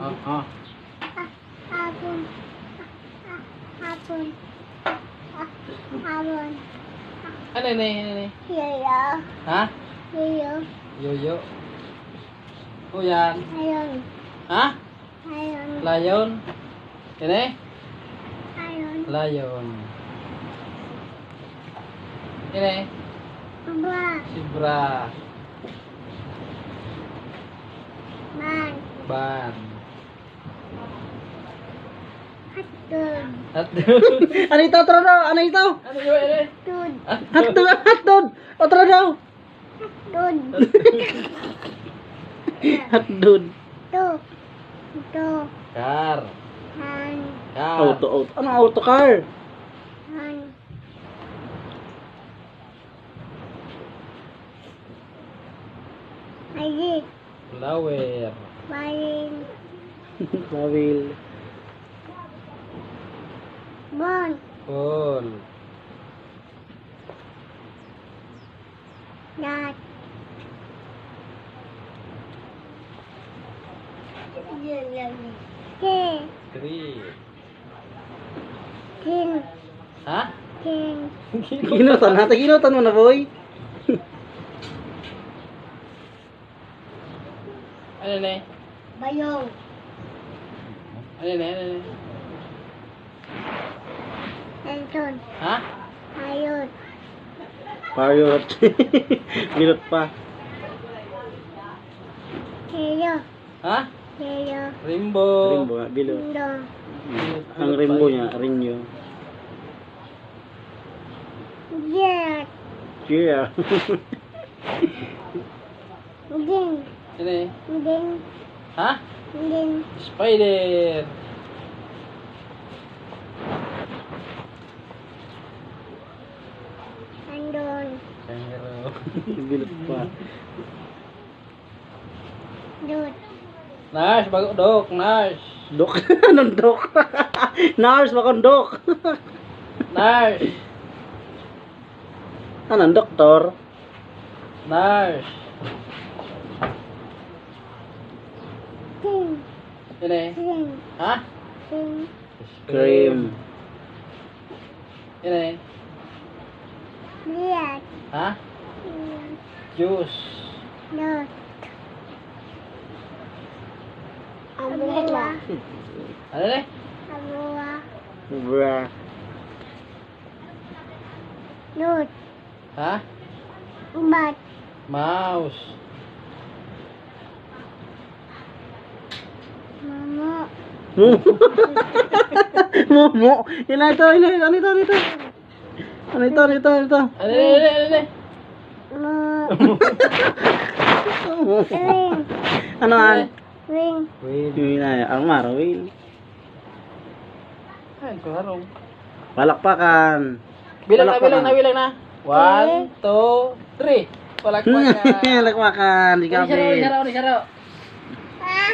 Oh. Hapon. Hapon. Hapon. Ano ni? Yoyo. Ha? Yoyo. Yoyo. O yan. Ayun. Ha? Ayun. Lion. Ini? Ayun. Lion. Ini? Ba. Zebra. Man. Ban. Hotdog. Hotdog. Ano ito? Tara daw. Ano ito? Ano yun? Ini? Tud. Hotdog. Hotdog. O tara daw. Tud. Hotdog. Tu. Tu. Car. Han. Car. Auto. Ano auto car? Han. Ayik. Flower. Baling. Mawil. Bon. Ball. Dat. Ke. Tree. Kin. Ha? Kin. Ginutan natin. Ginutan mo na boy. Ano ni? Bayong. Ano ni? Ano ni? Anton. Ha? Ayun. Parrot. Ginut pa. Hello. Ha? Hello. Rainbow. Rainbow nga. Bilo. Mundo. Ang rainbow niya. Rinyo. Jet. Yeah. Ding. Ano ni? Ding. Ha? Ding. Spider. Andon. Kangaroo. Ginut pa. Dut. Nars, bago dok, Nars. Dok. Anong dok? Nars, bakong dok. Nars. Anong doktor? Nars. Ting. Ano ni? Ting. Ha? Ting. Cream. Ano ni? Liat. Ha? Juice. Dut. Abua. Ano ni? Abua. Bra. Dut. Ha? Ubat. Mouse. Momo. Momo. Ano ito? Ano ito? Ano ito? Ano ito? Ano ito? Ano ito? Ano ito? Ano ni? Ano ni? Ano ni? Mo. Ring. Ano an? Ring. Wait. Yung ina, Almar, Will. Ay, karong. Palakpakan. Bilang na, Palakpakan. bilang na. 1, 2, 3. Palakpakan. Palakpakan. Di Ini kapit. saro. Ah.